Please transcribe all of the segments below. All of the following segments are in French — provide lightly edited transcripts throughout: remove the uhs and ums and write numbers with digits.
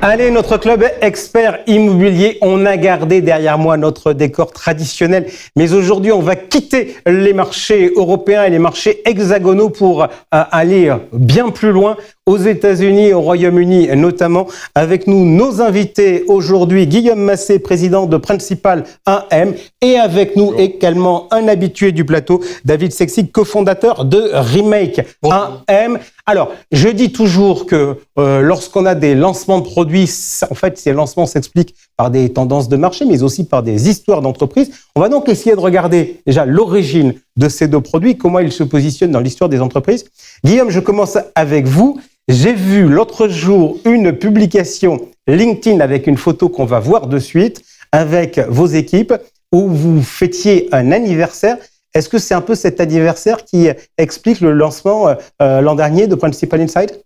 Allez, notre club expert immobilier, on a gardé derrière moi notre décor traditionnel, mais aujourd'hui on va quitter les marchés européens et les marchés hexagonaux pour aller bien plus loin, aux États-Unis et au Royaume-Uni notamment. Avec nous, nos invités aujourd'hui, Guillaume Massé, président de Principal 1M, et avec nous également un habitué du plateau, David Seksig, cofondateur de Remake 1M. Alors, je dis toujours que lorsqu'on a des lancements de produits, en fait, ces lancements s'expliquent par des tendances de marché, mais aussi par des histoires d'entreprise. On va donc essayer de regarder déjà l'origine de ces deux produits, comment ils se positionnent dans l'histoire des entreprises. Guillaume, je commence avec vous. J'ai vu l'autre jour une publication LinkedIn avec une photo qu'on va voir de suite, avec vos équipes, où vous fêtiez un anniversaire. Est-ce que c'est un peu cet anniversaire qui explique le lancement l'an dernier de Principal Inside ?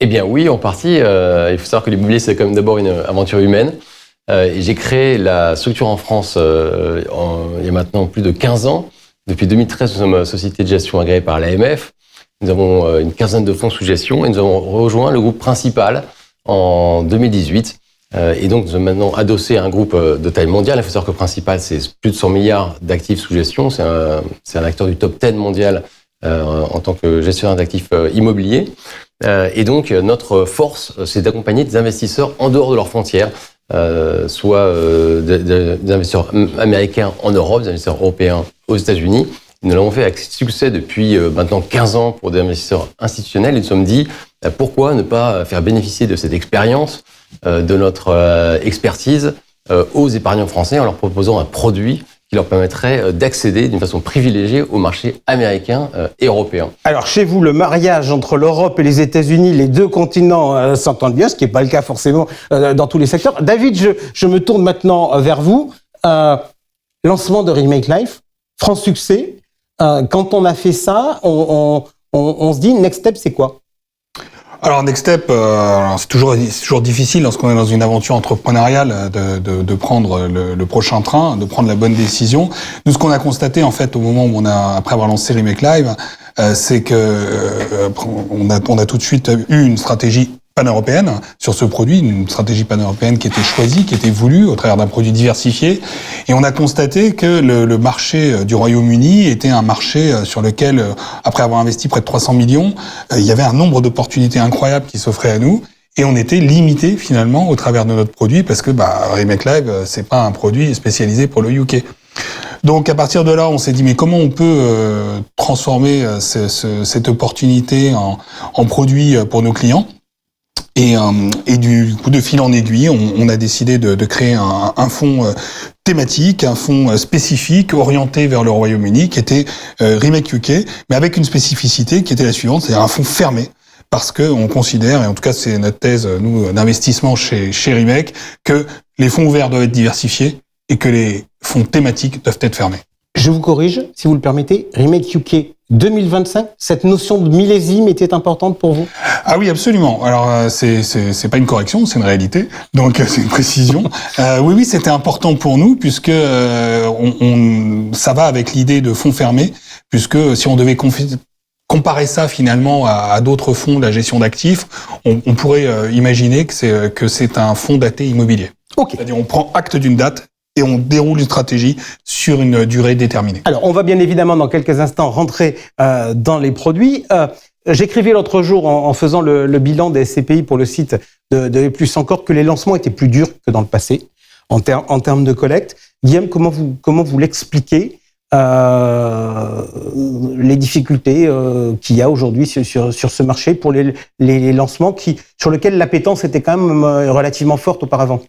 Eh bien oui, en partie. Il faut savoir que l'immobilier, c'est quand même d'abord une aventure humaine. Et j'ai créé la structure en France il y a maintenant plus de 15 ans. Depuis 2013, nous sommes société de gestion agréée par l'AMF. Nous avons une quinzaine de fonds sous gestion et nous avons rejoint le groupe Principal en 2018. Et donc, nous sommes maintenant adossés à un groupe de taille mondiale. Il faut savoir que Principal, c'est plus de 100 milliards d'actifs sous gestion. C'est un acteur du top 10 mondial en tant que gestionnaire d'actifs immobiliers. Et donc, notre force, c'est d'accompagner des investisseurs en dehors de leurs frontières, soit des investisseurs américains en Europe, des investisseurs européens aux États-Unis. Nous l'avons fait avec succès depuis maintenant 15 ans pour des investisseurs institutionnels. Et nous nous sommes dit, pourquoi ne pas faire bénéficier de cette expérience, de notre expertise aux épargnants français en leur proposant un produit qui leur permettrait d'accéder d'une façon privilégiée au marché américain et européen. Alors chez vous, le mariage entre l'Europe et les États-Unis, les deux continents s'entendent bien, ce qui n'est pas le cas forcément dans tous les secteurs. David, je me tourne maintenant vers vous. Lancement de Remake Life, franc succès. Quand on a fait ça, on se dit, next step, c'est quoi ? Alors Next Step, c'est toujours difficile lorsqu'on est dans une aventure entrepreneuriale de prendre le prochain train, de prendre la bonne décision. Nous, ce qu'on a constaté en fait au moment où après avoir lancé Remake Live, c'est que on a tout de suite eu une stratégie pan-européenne sur ce produit, une stratégie pan-européenne qui était choisie, qui était voulue au travers d'un produit diversifié. Et on a constaté que le marché du Royaume-Uni était un marché sur lequel, après avoir investi près de 300 millions, il y avait un nombre d'opportunités incroyables qui s'offraient à nous. Et on était limité finalement au travers de notre produit parce que Remake Live, c'est pas un produit spécialisé pour le UK. Donc à partir de là, on s'est dit mais comment on peut transformer cette opportunité en produit pour nos clients ? Et du coup, de fil en aiguille, on a décidé de créer un fonds thématique, un fonds spécifique orienté vers le Royaume-Uni, qui était Remake UK, mais avec une spécificité qui était la suivante, c'est un fonds fermé. Parce que on considère, et en tout cas c'est notre thèse, nous, d'investissement chez Remake, que les fonds ouverts doivent être diversifiés et que les fonds thématiques doivent être fermés. Je vous corrige, si vous le permettez, Remake UK 2025, cette notion de millésime était importante pour vous ? Ah oui, absolument. Alors c'est pas une correction, c'est une réalité. Donc c'est une précision. Oui, c'était important pour nous puisque ça va avec l'idée de fonds fermés, puisque si on devait comparer ça finalement à d'autres fonds de la gestion d'actifs, on pourrait imaginer que c'est un fonds daté immobilier. Okay. C'est-à-dire on prend acte d'une date et on déroule une stratégie sur une durée déterminée. Alors, on va bien évidemment dans quelques instants rentrer dans les produits. J'écrivais l'autre jour en faisant le bilan des SCPI pour le site de Plus Encore que les lancements étaient plus durs que dans le passé en termes de collecte. Guillaume, comment vous l'expliquez les difficultés qu'il y a aujourd'hui sur ce marché pour les lancements sur lesquels l'appétence était quand même relativement forte auparavant?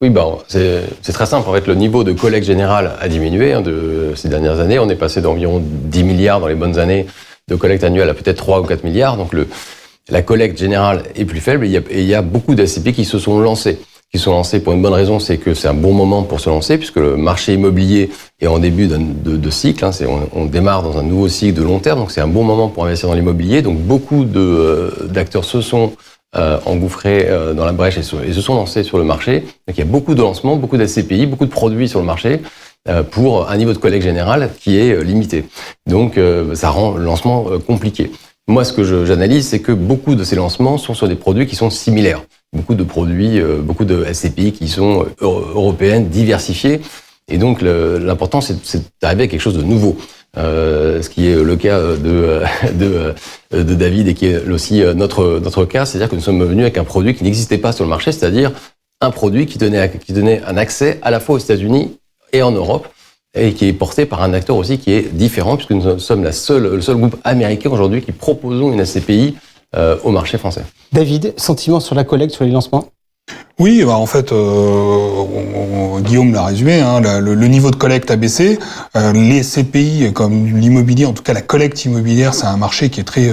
Oui, c'est très simple. En fait, le niveau de collecte générale a diminué de ces dernières années. On est passé d'environ 10 milliards dans les bonnes années de collecte annuelle à peut-être 3 ou 4 milliards. Donc, la collecte générale est plus faible et il y a beaucoup d'ACP qui se sont lancés. Qui sont lancés pour une bonne raison, c'est que c'est un bon moment pour se lancer puisque le marché immobilier est en début de cycle. On démarre dans un nouveau cycle de long terme, donc c'est un bon moment pour investir dans l'immobilier. Donc, beaucoup d'acteurs se sont engouffrés dans la brèche et se sont lancés sur le marché. Donc il y a beaucoup de lancements, beaucoup d'ACPI, beaucoup de produits sur le marché pour un niveau de collecte général qui est limité. Donc ça rend le lancement compliqué. Moi, ce que j'analyse, c'est que beaucoup de ces lancements sont sur des produits qui sont similaires. beaucoup de produits, beaucoup de SCPI qui sont européennes, diversifiées. Et donc, l'important, c'est d'arriver à quelque chose de nouveau. Ce qui est le cas de David et qui est aussi notre cas, c'est-à-dire que nous sommes venus avec un produit qui n'existait pas sur le marché, c'est-à-dire un produit qui donnait un accès à la fois aux États-Unis et en Europe, et qui est porté par un acteur aussi qui est différent, puisque nous sommes le seul groupe américain aujourd'hui qui proposons une SCPI au marché français. David, sentiment sur la collecte, sur les lancements? Oui, bah en fait, Guillaume l'a résumé, hein, le niveau de collecte a baissé. Les CPI, comme l'immobilier, en tout cas la collecte immobilière, c'est un marché qui est très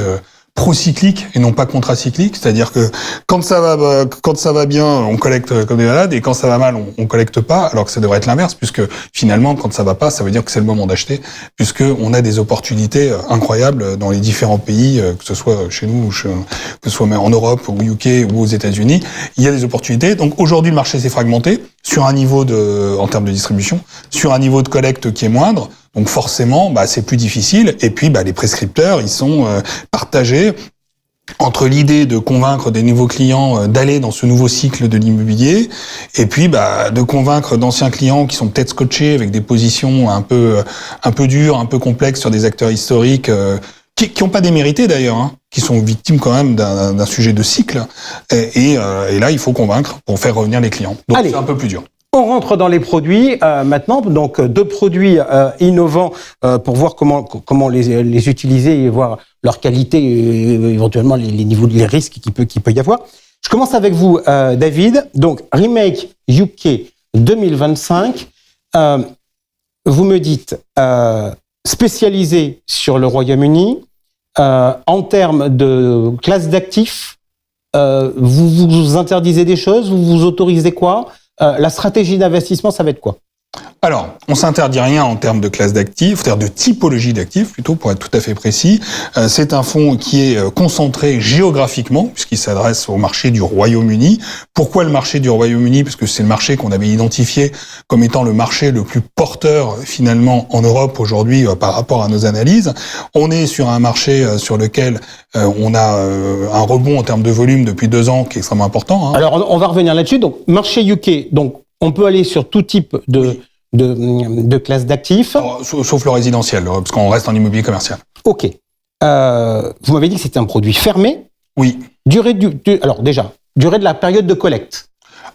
procyclique et non pas contracyclique, c'est-à-dire que quand ça va bien, on collecte comme des malades, et quand ça va mal, on collecte pas, alors que ça devrait être l'inverse, puisque finalement, quand ça va pas, ça veut dire que c'est le moment d'acheter, puisque on a des opportunités incroyables dans les différents pays, que ce soit chez nous, que ce soit en Europe, au UK ou aux États-Unis, il y a des opportunités. Donc aujourd'hui, le marché s'est fragmenté sur un niveau en termes de distribution, sur un niveau de collecte qui est moindre. Donc forcément, c'est plus difficile. Et puis, les prescripteurs, ils sont partagés entre l'idée de convaincre des nouveaux clients d'aller dans ce nouveau cycle de l'immobilier, et puis de convaincre d'anciens clients qui sont peut-être scotchés avec des positions un peu dures, un peu complexes sur des acteurs historiques qui ont pas démérité d'ailleurs, hein, qui sont victimes quand même d'un sujet de cycle. Et là, il faut convaincre pour faire revenir les clients. Donc c'est un peu plus dur. On rentre dans les produits maintenant, donc 2 produits innovants pour voir comment les utiliser et voir leur qualité, éventuellement les niveaux, les risques qu'il peut y avoir. Je commence avec vous, David. Donc Remake UK 2025. Vous me dites spécialisé sur le Royaume-Uni en termes de classe d'actifs. Vous interdisez des choses, vous autorisez quoi? La stratégie d'investissement, ça va être quoi? Alors, on s'interdit rien en termes de classe d'actifs, en termes de typologie d'actifs, plutôt, pour être tout à fait précis. C'est un fonds qui est concentré géographiquement, puisqu'il s'adresse au marché du Royaume-Uni. Pourquoi le marché du Royaume-Uni? Parce que c'est le marché qu'on avait identifié comme étant le marché le plus porteur, finalement, en Europe aujourd'hui, par rapport à nos analyses. On est sur un marché sur lequel on a un rebond en termes de volume depuis 2 ans qui est extrêmement important. Hein. Alors, on va revenir là-dessus. Donc, marché UK, donc, on peut aller sur tout type de classe d'actifs. Sauf le résidentiel, parce qu'on reste en immobilier commercial. Ok. Vous m'avez dit que c'était un produit fermé. Oui. Durée de la période de collecte.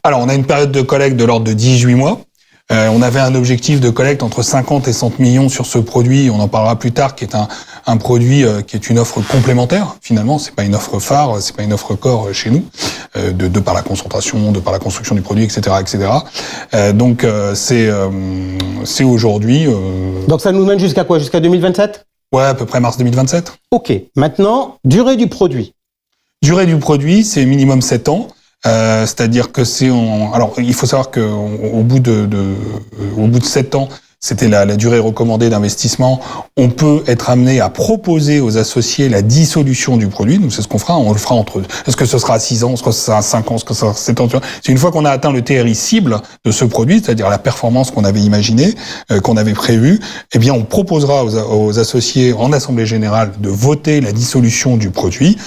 Alors, on a une période de collecte de l'ordre de 18 mois. On avait un objectif de collecte entre 50 et 100 millions sur ce produit, on en parlera plus tard, qui est un produit qui est une offre complémentaire. Finalement, c'est pas une offre phare, c'est pas une offre corps chez nous, de par la concentration, de par la construction du produit, etc., etc. Donc c'est aujourd'hui. Donc ça nous mène jusqu'à quoi? Jusqu'à 2027? Ouais, à peu près mars 2027. Ok. Maintenant, durée du produit. Durée du produit, c'est minimum 7 ans. C'est-à-dire que alors il faut savoir que au bout de 7 ans, c'était la durée recommandée d'investissement. On peut être amené à proposer aux associés la dissolution du produit. Donc c'est ce qu'on fera. On le fera est-ce que ce sera à 6 ans, est-ce que ce sera à 5 ans, est-ce que ce sera à 7 ans? C'est une fois qu'on a atteint le TRI cible de ce produit, c'est-à-dire la performance qu'on avait imaginée, qu'on avait prévue, eh bien on proposera aux associés en assemblée générale de voter la dissolution du produit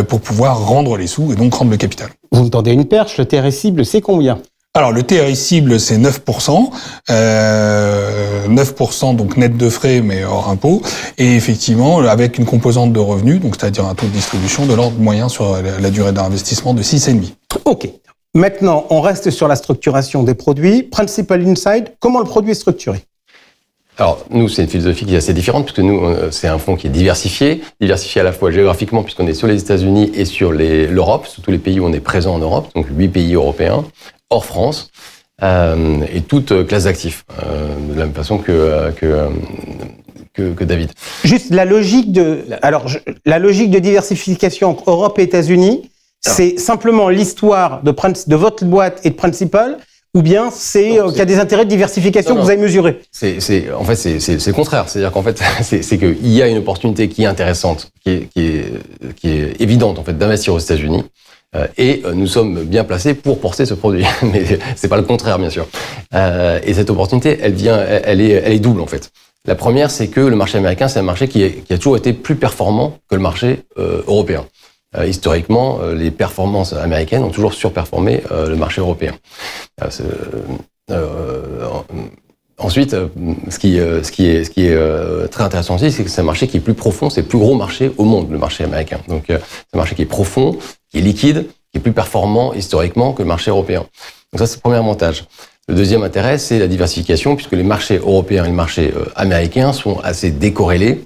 pour pouvoir rendre les sous et donc rendre le capital. Vous me tendez une perche, le TRI cible, c'est combien? Alors, le TRI cible, c'est 9%. 9% donc net de frais, mais hors impôt. Et effectivement, avec une composante de revenus, donc c'est-à-dire un taux de distribution de l'ordre moyen sur la durée d'investissement de 6,5. Ok. Maintenant, on reste sur la structuration des produits. Principal Insight, comment le produit est structuré? Alors, nous, c'est une philosophie qui est assez différente, puisque nous, c'est un fonds qui est diversifié à la fois géographiquement, puisqu'on est sur les États-Unis et sur l'Europe, sur tous les pays où on est présent en Europe, donc 8 pays européens, hors France, et toute classe d'actifs, de la même façon que David. Juste la logique la logique de diversification entre Europe et États-Unis, c'est simplement l'histoire de votre boîte et de Principal, ou bien c'est qu'il y a des intérêts de diversification que vous avez mesurés? C'est le contraire. C'est-à-dire qu'en fait, c'est qu'il y a une opportunité qui est intéressante, qui est évidente en fait d'investir aux États-Unis. Et nous sommes bien placés pour porter ce produit, mais c'est pas le contraire bien sûr. Et cette opportunité, elle est double en fait. La première, c'est que le marché américain, c'est un marché qui a toujours été plus performant que le marché européen. historiquement, les performances américaines ont toujours surperformé le marché européen. Ensuite, ce qui est très intéressant aussi, c'est que c'est un marché qui est plus profond, c'est le plus gros marché au monde, le marché américain. Donc, c'est un marché qui est profond, qui est liquide, qui est plus performant historiquement que le marché européen. Donc ça, c'est le premier avantage. Le deuxième intérêt, c'est la diversification, puisque les marchés européens et les marchés américains sont assez décorrélés,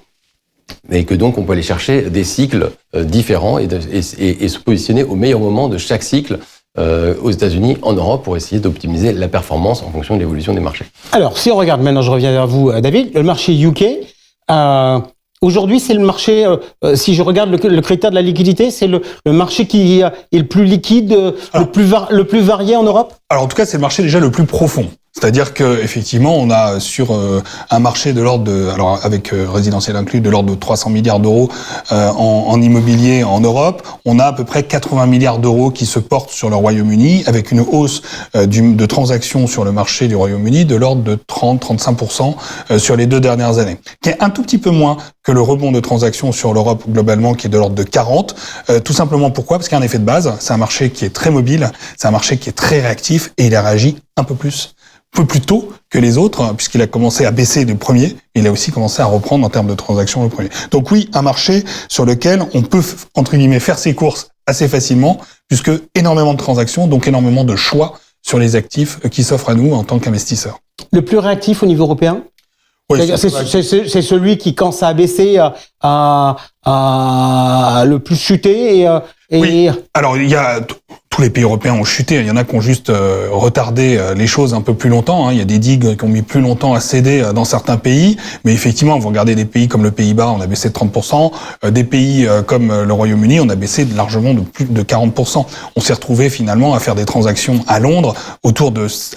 et que donc on peut aller chercher des cycles différents et se positionner au meilleur moment de chaque cycle aux États-Unis, en Europe, pour essayer d'optimiser la performance en fonction de l'évolution des marchés. Alors, si on regarde maintenant, je reviens vers vous, David, le marché UK, aujourd'hui, c'est le marché, si je regarde le critère de la liquidité, c'est le marché qui est le plus liquide, le plus varié en Europe? Alors en tout cas, c'est le marché déjà le plus profond. C'est-à-dire que effectivement, on a sur un marché de l'ordre de, alors avec résidentiel inclus, de l'ordre de 300 milliards d'euros en immobilier en Europe, on a à peu près 80 milliards d'euros qui se portent sur le Royaume-Uni, avec une hausse de transactions sur le marché du Royaume-Uni de l'ordre de 30-35% sur les 2 dernières années, qui est un tout petit peu moins que le rebond de transactions sur l'Europe globalement, qui est de l'ordre de 40. Tout simplement pourquoi? Parce qu'il y a un effet de base. C'est un marché qui est très mobile, c'est un marché qui est très réactif et il a réagi un peu plus tôt que les autres, puisqu'il a commencé à baisser le premier, il a aussi commencé à reprendre en termes de transactions le premier. Donc oui, un marché sur lequel on peut, entre guillemets, faire ses courses assez facilement, puisque énormément de transactions, donc énormément de choix sur les actifs qui s'offrent à nous en tant qu'investisseurs. Le plus réactif au niveau européen? Oui, c'est celui qui, quand ça a baissé, a le plus chuté Oui. Alors, il y a tous les pays européens ont chuté. Il y en a qui ont juste retardé les choses un peu plus longtemps. Il y a des digues qui ont mis plus longtemps à céder dans certains pays. Mais effectivement, vous regardez des pays comme le Pays-Bas, on a baissé de 30%. Des pays comme le Royaume-Uni, on a baissé largement de plus de 40%. On s'est retrouvé finalement à faire des transactions à Londres,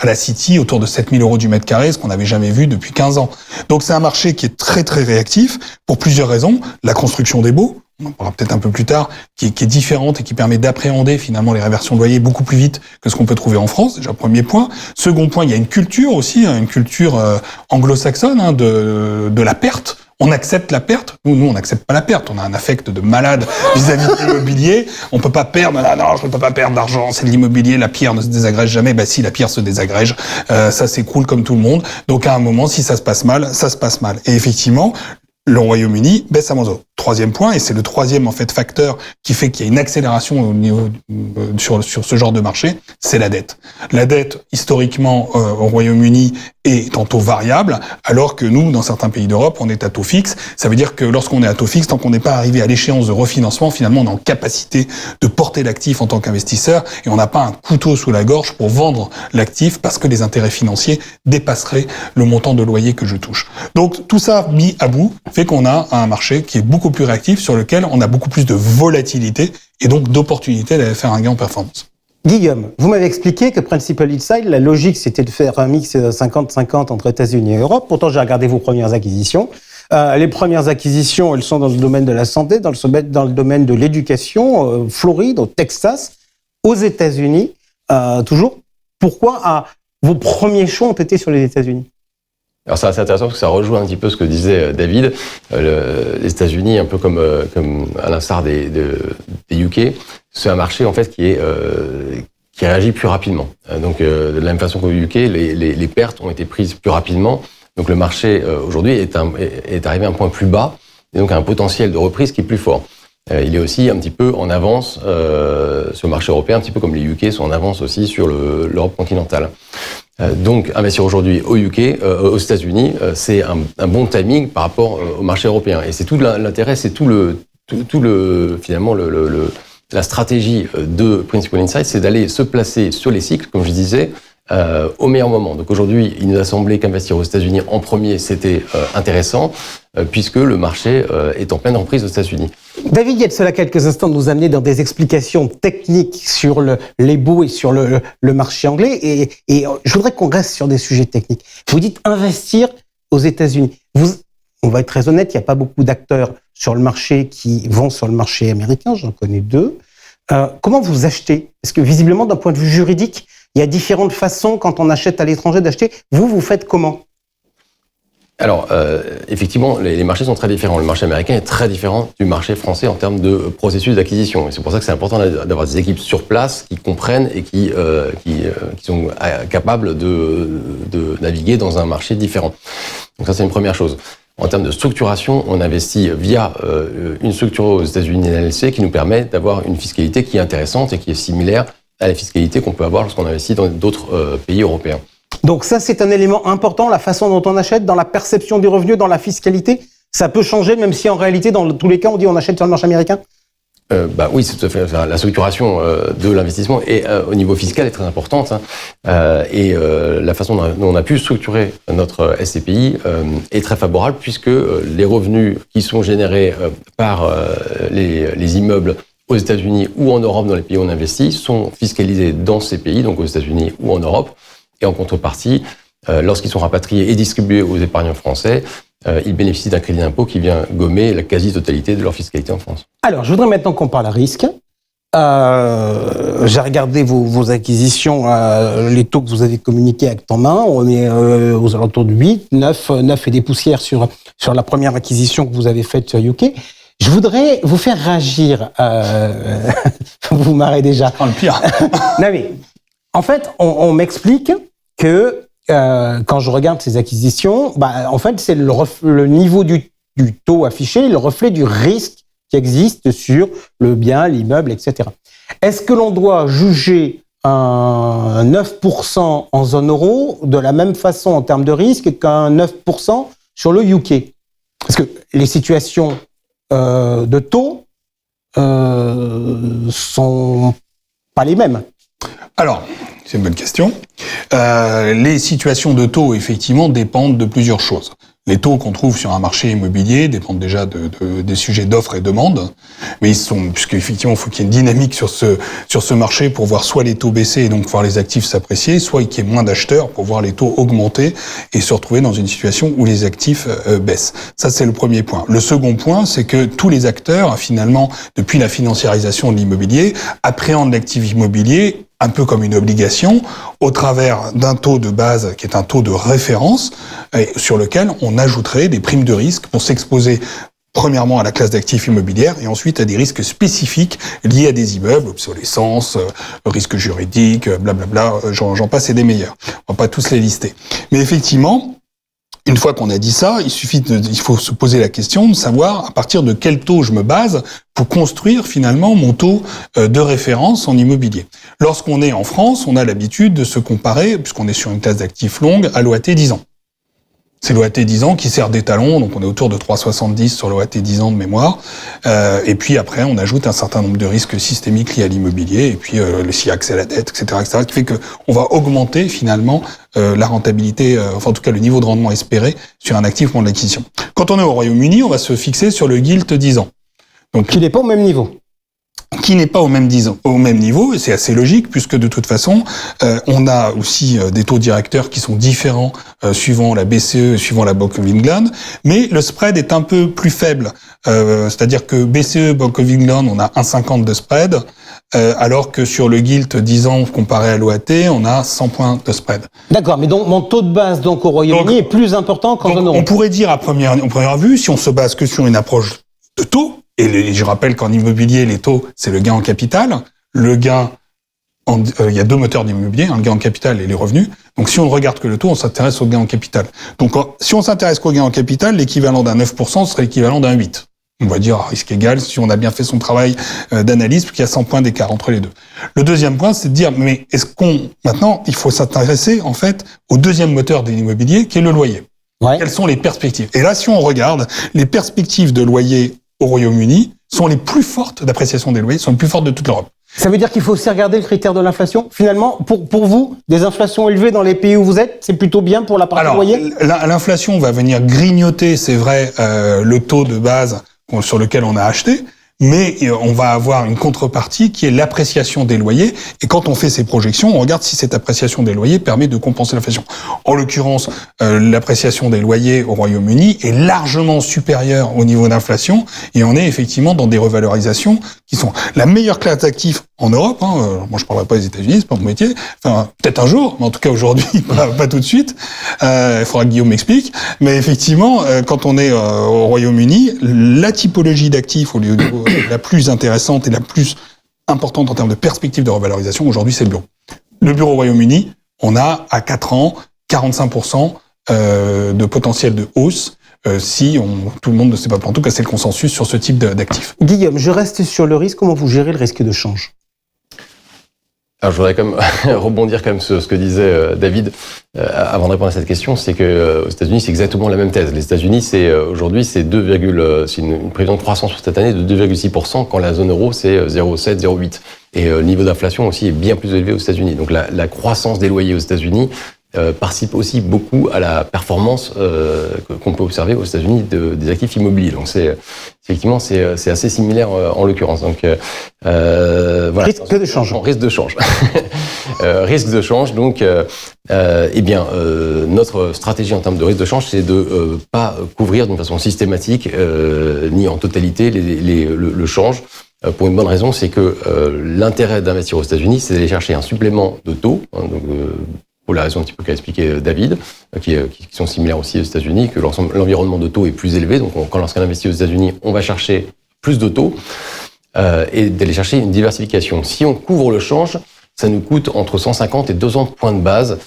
à la City, autour de 7 000 euros du mètre carré, ce qu'on n'avait jamais vu depuis 15 ans. Donc c'est un marché qui est très très réactif pour plusieurs raisons. La construction des baux, on en parlera peut-être un peu plus tard, qui est différente et qui permet d'appréhender finalement les réversions de loyer beaucoup plus vite que ce qu'on peut trouver en France. Déjà, premier point. Second point, il y a une culture aussi, une culture anglo-saxonne de la perte. On accepte la perte. Nous, on n'accepte pas la perte. On a un affect de malade vis-à-vis de l'immobilier. On peut pas perdre. Non, je ne peux pas perdre d'argent. C'est de l'immobilier. La pierre ne se désagrège jamais. Bah si, la pierre se désagrège. Ça s'écroule comme tout le monde. Donc à un moment, si ça se passe mal, ça se passe mal. Et effectivement, le Royaume-Uni baisse à moins. Troisième point, et c'est le troisième en fait facteur qui fait qu'il y a une accélération au niveau sur ce genre de marché, c'est la dette. La dette historiquement au Royaume-Uni est en taux variable, alors que nous, dans certains pays d'Europe, on est à taux fixe. Ça veut dire que lorsqu'on est à taux fixe, tant qu'on n'est pas arrivé à l'échéance de refinancement, finalement, on est en capacité de porter l'actif en tant qu'investisseur, et on n'a pas un couteau sous la gorge pour vendre l'actif parce que les intérêts financiers dépasseraient le montant de loyer que je touche. Donc tout ça mis à bout fait qu'on a un marché qui est beaucoup plus réactif, sur lequel on a beaucoup plus de volatilité et donc d'opportunités d'aller faire un gain en performance. Guillaume, vous m'avez expliqué que Principal Inside, la logique, c'était de faire un mix 50-50 entre États-Unis et Europe. Pourtant, j'ai regardé vos premières acquisitions. Les premières acquisitions, elles sont dans le domaine de la santé, dans le domaine de l'éducation, Floride, au Texas, aux États-Unis, toujours. Pourquoi vos premiers choix ont été sur les États-Unis? Alors c'est assez intéressant parce que ça rejoint un petit peu ce que disait David. Les États-Unis, un peu comme à l'instar des UK, c'est un marché en fait qui réagit plus rapidement. Donc de la même façon qu'au UK, les pertes ont été prises plus rapidement. Donc le marché aujourd'hui est arrivé à un point plus bas et donc à un potentiel de reprise qui est plus fort. Il est aussi un petit peu en avance sur le marché européen, un petit peu comme les UK sont en avance aussi sur l'Europe continentale. Donc, investir aujourd'hui aux États-Unis, c'est un bon timing par rapport au marché européen. Et c'est tout l'intérêt, c'est finalement la stratégie de Principal Insight, c'est d'aller se placer sur les cycles, comme je disais, au meilleur moment. Donc aujourd'hui, il nous a semblé qu'investir aux États-Unis en premier, c'était intéressant, puisque le marché est en pleine reprise aux États-Unis. David Yates, cela quelques instants, nous amener dans des explications techniques sur les baux et sur le marché anglais. Et je voudrais qu'on reste sur des sujets techniques. Vous dites investir aux États-Unis. On va être très honnête, il n'y a pas beaucoup d'acteurs sur le marché qui vont sur le marché américain. J'en connais 2. Comment vous achetez? Parce que visiblement, d'un point de vue juridique, il y a différentes façons quand on achète à l'étranger d'acheter. Vous faites comment? Alors, effectivement, les marchés sont très différents. Le marché américain est très différent du marché français en termes de processus d'acquisition. Et c'est pour ça que c'est important d'avoir des équipes sur place qui comprennent et qui sont capables de naviguer dans un marché différent. Donc ça, c'est une première chose. En termes de structuration, on investit via une structure aux États-Unis, LLC, qui nous permet d'avoir une fiscalité qui est intéressante et qui est similaire à la fiscalité qu'on peut avoir lorsqu'on investit dans d'autres pays européens. Donc ça, c'est un élément important, la façon dont on achète, dans la perception du revenu, dans la fiscalité. Ça peut changer, même si en réalité, dans tous les cas, on dit on achète sur le marché américain. Oui, c'est tout à fait. La structuration de l'investissement et au niveau fiscal est très importante. La façon dont on a pu structurer notre SCPI est très favorable puisque les revenus qui sont générés par les immeubles aux États-Unis ou en Europe, dans les pays où on investit, sont fiscalisés dans ces pays, donc aux États-Unis ou en Europe. Et en contrepartie, lorsqu'ils sont rapatriés et distribués aux épargnants français, ils bénéficient d'un crédit d'impôt qui vient gommer la quasi-totalité de leur fiscalité en France. Alors, je voudrais maintenant qu'on parle risque. J'ai regardé vos acquisitions, les taux que vous avez communiqués acte en main. On est aux alentours de 8, 9 et des poussières sur la première acquisition que vous avez faite sur UK. Je voudrais vous faire réagir. Vous marrez déjà. Oh, le pire. Non mais, en fait, on m'explique que quand je regarde ces acquisitions, en fait, c'est le niveau du taux affiché, le reflet du risque qui existe sur le bien, l'immeuble, etc. Est-ce que l'on doit juger un 9% en zone euro de la même façon en termes de risque qu'un 9% sur le UK? Parce que les situations de taux sont pas les mêmes. Alors, c'est une bonne question. Les situations de taux, effectivement, dépendent de plusieurs choses. Les taux qu'on trouve sur un marché immobilier dépendent déjà des sujets d'offres et demande, mais puisqu'effectivement, il faut qu'il y ait une dynamique sur ce marché pour voir soit les taux baisser et donc voir les actifs s'apprécier, soit qu'il y ait moins d'acheteurs pour voir les taux augmenter et se retrouver dans une situation où les actifs baissent. Ça, c'est le premier point. Le second point, c'est que tous les acteurs, finalement, depuis la financiarisation de l'immobilier, appréhendent l'actif immobilier un peu comme une obligation, au travers d'un taux de base qui est un taux de référence, sur lequel on ajouterait des primes de risque pour s'exposer premièrement à la classe d'actifs immobilières et ensuite à des risques spécifiques liés à des immeubles, obsolescence, risque juridique, blablabla, j'en passe et des meilleurs. On va pas tous les lister. Mais effectivement, une fois qu'on a dit ça, il faut se poser la question de savoir à partir de quel taux je me base pour construire finalement mon taux de référence en immobilier. Lorsqu'on est en France, on a l'habitude de se comparer, puisqu'on est sur une classe d'actifs longue, à l'OAT 10 ans. C'est l'OAT 10 ans qui sert d'étalon, donc on est autour de 3,70 sur l'OAT 10 ans de mémoire. Et puis après, on ajoute un certain nombre de risques systémiques liés à l'immobilier, et puis le SIAC, c'est la dette, etc., qui fait que on va augmenter finalement la rentabilité, enfin en tout cas le niveau de rendement espéré sur un actif pendant l'acquisition. Quand on est au Royaume-Uni, on va se fixer sur le gilt 10 ans. Donc, qui n'est pas au même niveau. Qui n'est pas au même niveau, et c'est assez logique, puisque de toute façon, on a aussi des taux directeurs qui sont différents suivant la BCE, suivant la Bank of England, mais le spread est un peu plus faible. C'est-à-dire que BCE, Bank of England, on a 1,50 de spread, alors que sur le gilt 10 ans comparé à l'OAT, on a 100 points de spread. D'accord, mais donc mon taux de base donc au Royaume-Uni est plus important qu'en zone euro. On pourrait dire à première vue, si on se base que sur une approche de taux, et je rappelle qu'en immobilier, les taux, c'est le gain en capital. Le gain, il y a deux moteurs d'immobilier, le gain en capital et les revenus. Donc si on ne regarde que le taux, on s'intéresse au gain en capital. Donc si on s'intéresse qu'au gain en capital, l'équivalent d'un 9% serait l'équivalent d'un 8%. On va dire à risque égal si on a bien fait son travail d'analyse, parce qu'il y a 100 points d'écart entre les deux. Le deuxième point, c'est de dire, mais maintenant, il faut s'intéresser en fait au deuxième moteur de l'immobilier, qui est le loyer. Ouais. Quelles sont les perspectives? Et là, si on regarde, les perspectives de loyer au Royaume-Uni sont les plus fortes d'appréciation des loyers, sont les plus fortes de toute l'Europe. Ça veut dire qu'il faut aussi regarder le critère de l'inflation. Finalement, pour vous, des inflations élevées dans les pays où vous êtes, c'est plutôt bien pour la partie loyer? L'inflation va venir grignoter, c'est vrai, le taux de base sur lequel on a acheté, mais on va avoir une contrepartie qui est l'appréciation des loyers. Et quand on fait ces projections, on regarde si cette appréciation des loyers permet de compenser l'inflation. En l'occurrence, l'appréciation des loyers au Royaume-Uni est largement supérieure au niveau d'inflation, et on est effectivement dans des revalorisations qui sont la meilleure classe d'actifs en Europe. Moi, je parlerai pas des États-Unis, c'est pas mon métier. Enfin, peut-être un jour, mais en tout cas aujourd'hui, pas tout de suite. Il faudra que Guillaume m'explique. Mais effectivement, quand on est au Royaume-Uni, la typologie d'actifs au lieu de la plus intéressante et la plus importante en termes de perspective de revalorisation, aujourd'hui, c'est le bureau. Le bureau au Royaume-Uni, on a à 4 ans 45% de potentiel de hausse si tout le monde ne s'est pas planté. En tout cas, c'est le consensus sur ce type d'actifs. Guillaume, je reste sur le risque. Comment vous gérez le risque de change ? Alors, je voudrais quand même rebondir quand même sur ce que disait David avant de répondre à cette question, c'est que aux États-Unis, c'est exactement la même thèse. Les États-Unis, aujourd'hui, c'est une prévision de croissance sur cette année de 2,6%, quand la zone euro, c'est 0,7, 0,8. Et le niveau d'inflation aussi est bien plus élevé aux États-Unis. Donc la croissance des loyers aux États-Unis participe aussi beaucoup à la performance qu'on peut observer aux États-Unis des actifs immobiliers. Donc effectivement c'est assez similaire en l'occurrence. Donc voilà. Risque de change. Risque de change. Risque de change. Donc notre stratégie en termes de risque de change, c'est de pas couvrir d'une façon systématique ni en totalité le change. Pour une bonne raison, c'est que l'intérêt d'investir aux États-Unis, c'est d'aller chercher un supplément de taux. Pour la raison un petit peu qu'a expliqué David, qui sont similaires aussi aux États-Unis, que l'environnement de taux est plus élevé. Donc, lorsqu'on investit aux États-Unis, on va chercher plus de taux et d'aller chercher une diversification. Si on couvre le change, ça nous coûte entre 150 et 200 points de base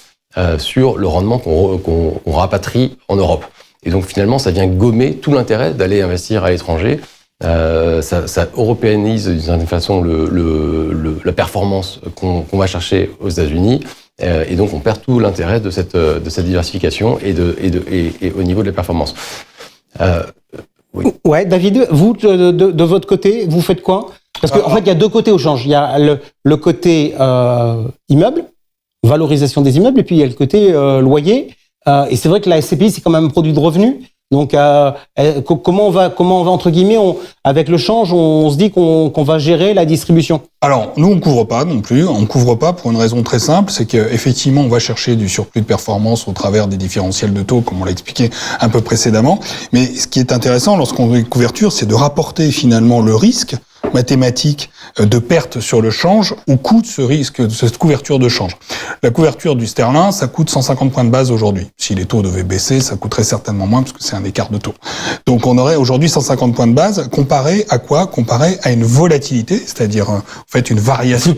sur le rendement qu'on rapatrie en Europe. Et donc, finalement, ça vient gommer tout l'intérêt d'aller investir à l'étranger. Ça européanise d'une certaine façon la performance qu'on va chercher aux États-Unis. Et donc, on perd tout l'intérêt de cette diversification et au niveau de la performance. Oui. Ouais, David, vous, de votre côté, vous faites quoi ? Parce qu'en fait, il y a deux côtés au change. Il y a le côté immeuble, valorisation des immeubles, et puis il y a le côté loyer. Et c'est vrai que la SCPI, c'est quand même un produit de revenu. Donc, comment on va entre guillemets, avec le change, on se dit qu'on va gérer la distribution. Alors, nous, on couvre pas non plus. On couvre pas pour une raison très simple, c'est qu'effectivement, on va chercher du surplus de performance au travers des différentiels de taux, comme on l'a expliqué un peu précédemment. Mais ce qui est intéressant lorsqu'on fait une couverture, c'est de rapporter finalement le risque mathématique de perte sur le change au coût de ce risque, de cette couverture de change. La couverture du sterling, ça coûte 150 points de base aujourd'hui. Si les taux devaient baisser, ça coûterait certainement moins parce que c'est un écart de taux. Donc on aurait aujourd'hui 150 points de base comparé à quoi ? Comparé à une volatilité, c'est-à-dire en fait une variation.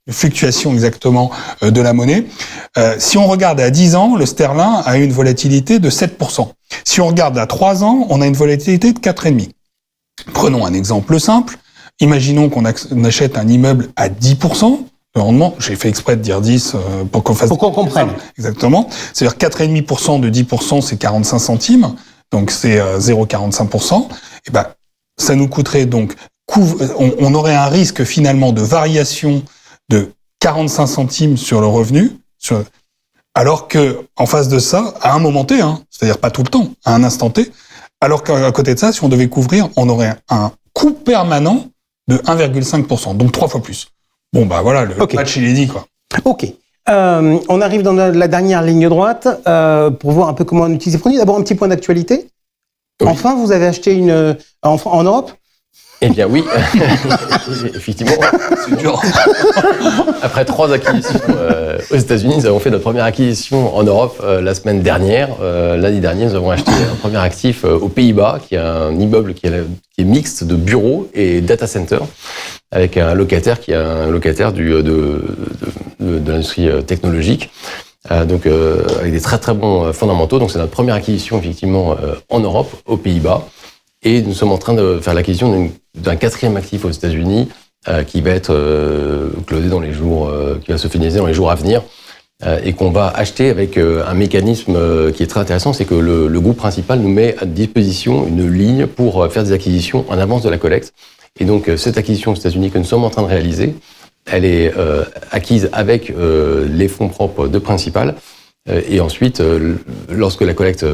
Une fluctuation exactement de la monnaie. Si on regarde à 10 ans, le sterling a une volatilité de 7%. Si on regarde à 3 ans, on a une volatilité de 4,5%. Prenons un exemple simple. Imaginons qu'on achète un immeuble à 10%. Le rendement, j'ai fait exprès de dire 10 pour qu'on fasse... Pour qu'on comprenne. Exactement. C'est-à-dire 4,5% de 10%, c'est 45 centimes. Donc c'est 0,45%. Et ben, ça nous coûterait donc... On aurait un risque finalement de variation de 45 centimes sur le revenu, alors que en face de ça, à un moment T, c'est-à-dire pas tout le temps, à un instant T, alors qu'à côté de ça, si on devait couvrir, on aurait un coût permanent de 1,5%, donc 3 fois plus. Bon, bah voilà, le match, il est dit, quoi. Ok. On arrive dans la dernière ligne droite pour voir un peu comment on utilise les produits. D'abord, un petit point d'actualité. Oui. Enfin, vous avez acheté en Europe ? Eh bien oui, effectivement. C'est dur. Après 3 acquisitions aux États-Unis, nous avons fait notre première acquisition en Europe la semaine dernière. Lundi dernier, nous avons acheté un premier actif aux Pays-Bas, qui est un immeuble qui est mixte de bureaux et data center, avec un locataire qui est un locataire de l'industrie technologique. Donc avec des très très bons fondamentaux. Donc c'est notre première acquisition effectivement en Europe, aux Pays-Bas. Et nous sommes en train de faire l'acquisition d'un 4e actif aux États-Unis qui va être closé dans les jours, qui va se finaliser dans les jours à venir, et qu'on va acheter avec un mécanisme qui est très intéressant, c'est que le groupe principal nous met à disposition une ligne pour faire des acquisitions en avance de la collecte. Et donc cette acquisition aux États-Unis que nous sommes en train de réaliser, elle est acquise avec les fonds propres de Principal. Et ensuite, lorsque la collecte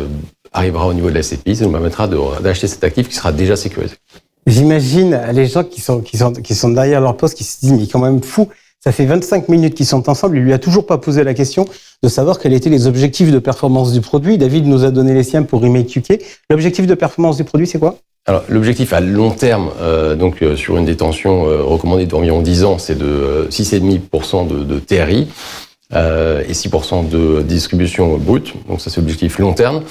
arrivera au niveau de la SCPI, ça nous permettra d'acheter cet actif qui sera déjà sécurisé. J'imagine les gens qui sont derrière leur poste, qui se disent, mais quand même fou, ça fait 25 minutes qu'ils sont ensemble, il lui a toujours pas posé la question de savoir quels étaient les objectifs de performance du produit. David nous a donné les siens pour Remake UK. L'objectif de performance du produit, c'est quoi? Alors, l'objectif à long terme, sur une détention recommandée d'environ 10 ans, c'est de 6,5% de TRI et 6% de distribution brute. Donc ça, c'est l'objectif long terme.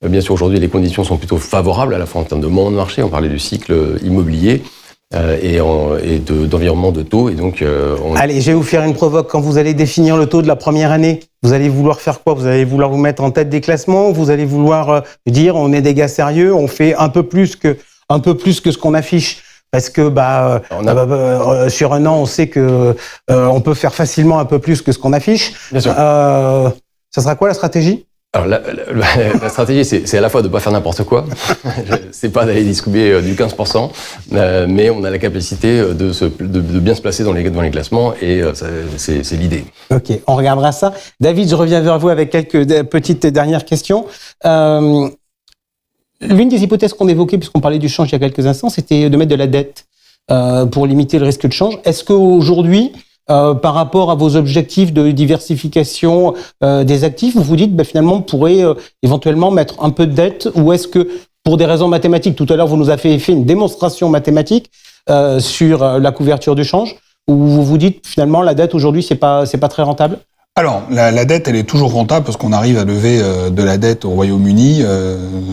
Bien sûr, aujourd'hui, les conditions sont plutôt favorables, à la fois en termes de moment de marché, on parlait du cycle immobilier, et d'environnement de taux. Et donc, Allez, je vais vous faire une provoque. Quand vous allez définir le taux de la première année, vous allez vouloir faire quoi? Vous allez vouloir vous mettre en tête des classements? Vous allez vouloir dire on est des gars sérieux, on fait un peu plus que ce qu'on affiche? Parce que sur un an, on sait que on peut faire facilement un peu plus que ce qu'on affiche. Bien sûr. Ça sera quoi la stratégie? Alors la stratégie, c'est à la fois de pas faire n'importe quoi, c'est pas d'aller distribuer du 15%, mais on a la capacité de bien se placer dans les classements, et c'est l'idée. Ok, on regardera ça. David, je reviens vers vous avec quelques petites dernières questions. L'une des hypothèses qu'on évoquait, puisqu'on parlait du change il y a quelques instants, c'était de mettre de la dette pour limiter le risque de change. Est-ce qu'aujourd'hui, par rapport à vos objectifs de diversification des actifs, vous vous dites finalement on pourrait éventuellement mettre un peu de dette, ou est-ce que pour des raisons mathématiques, tout à l'heure vous nous avez fait une démonstration mathématique sur la couverture du change, ou vous vous dites finalement la dette aujourd'hui c'est pas très rentable? Alors, la dette, elle est toujours rentable parce qu'on arrive à lever de la dette au Royaume-Uni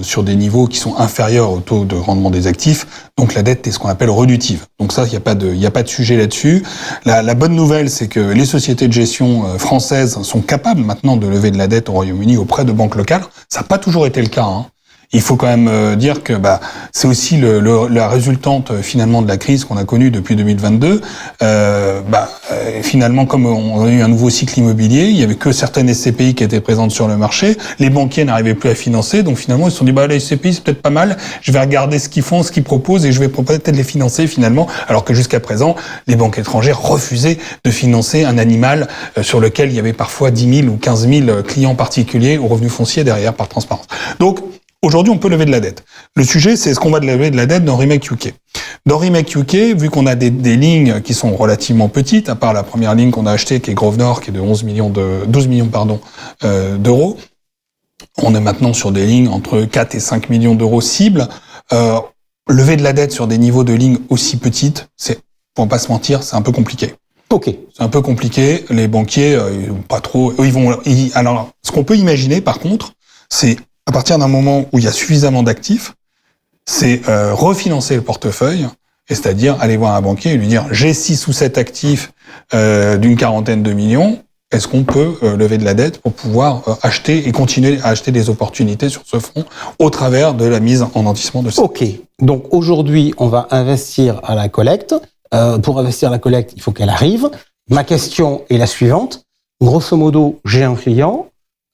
sur des niveaux qui sont inférieurs au taux de rendement des actifs. Donc, la dette est ce qu'on appelle reductive. Donc ça, il n'y a pas de sujet là-dessus. La bonne nouvelle, c'est que les sociétés de gestion françaises sont capables maintenant de lever de la dette au Royaume-Uni auprès de banques locales. Ça n'a pas toujours été le cas, hein. Il faut quand même dire que c'est aussi la résultante finalement de la crise qu'on a connue depuis 2022. Finalement, comme on a eu un nouveau cycle immobilier, il y avait que certaines SCPI qui étaient présentes sur le marché. Les banquiers n'arrivaient plus à financer, donc finalement ils se sont dit les SCPI c'est peut-être pas mal. Je vais regarder ce qu'ils font, ce qu'ils proposent, et je vais peut-être les financer finalement. Alors que jusqu'à présent, les banques étrangères refusaient de financer un animal sur lequel il y avait parfois 10 000 ou 15 000 clients particuliers aux revenus fonciers derrière par transparence. Donc aujourd'hui, on peut lever de la dette. Le sujet, c'est est-ce qu'on va lever de la dette dans Remake UK? Dans Remake UK, vu qu'on a des lignes qui sont relativement petites, à part la première ligne qu'on a achetée, qui est Grosvenor, qui est de 12 millions d'euros, on est maintenant sur des lignes entre 4 et 5 millions d'euros cibles. Lever de la dette sur des niveaux de lignes aussi petites, pour pas se mentir, c'est un peu compliqué. Ok. C'est un peu compliqué. Les banquiers, ils vont pas trop. Alors, ce qu'on peut imaginer, par contre, c'est à partir d'un moment où il y a suffisamment d'actifs, c'est refinancer le portefeuille, et c'est-à-dire aller voir un banquier et lui dire j'ai 6 ou 7 actifs d'une quarantaine de millions, est-ce qu'on peut lever de la dette pour pouvoir acheter et continuer à acheter des opportunités sur ce front au travers de la mise en nantissement de ça. Ok, donc aujourd'hui on va investir à la collecte. Pour investir à la collecte, il faut qu'elle arrive. Ma question est la suivante. Grosso modo, j'ai un client,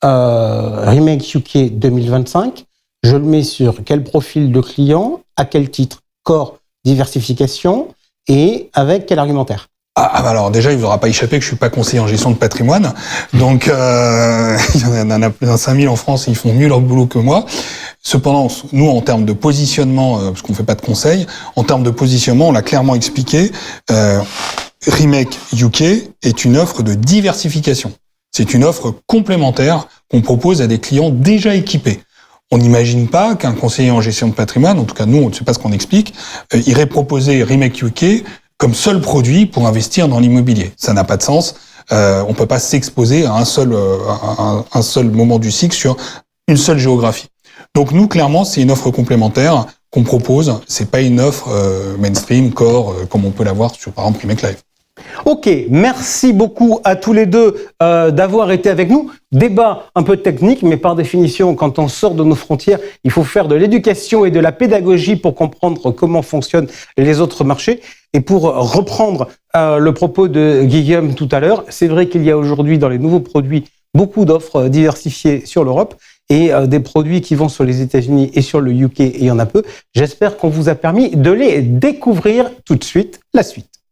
Remake UK 2025, je le mets sur quel profil de client, à quel titre, corps, diversification, et avec quel argumentaire? Alors déjà, il vous aura pas échappé que je suis pas conseiller en gestion de patrimoine, donc il y en a 5000 en France, ils font mieux leur boulot que moi. Cependant, nous, en termes de positionnement, parce qu'on fait pas de conseil, en termes de positionnement, on l'a clairement expliqué, Remake UK est une offre de diversification. C'est une offre complémentaire qu'on propose à des clients déjà équipés. On n'imagine pas qu'un conseiller en gestion de patrimoine, en tout cas nous, on ne sait pas ce qu'on explique, irait proposer Remake UK comme seul produit pour investir dans l'immobilier. Ça n'a pas de sens. On peut pas s'exposer à un seul moment du cycle sur une seule géographie. Donc nous, clairement, c'est une offre complémentaire qu'on propose. C'est pas une offre mainstream, core, comme on peut l'avoir sur, par exemple, Remake Live. Ok, merci beaucoup à tous les deux d'avoir été avec nous. Débat un peu technique, mais par définition, quand on sort de nos frontières, il faut faire de l'éducation et de la pédagogie pour comprendre comment fonctionnent les autres marchés. Et pour reprendre le propos de Guillaume tout à l'heure, c'est vrai qu'il y a aujourd'hui dans les nouveaux produits beaucoup d'offres diversifiées sur l'Europe et des produits qui vont sur les États-Unis et sur le UK, et il y en a peu. J'espère qu'on vous a permis de les découvrir. Tout de suite, la suite.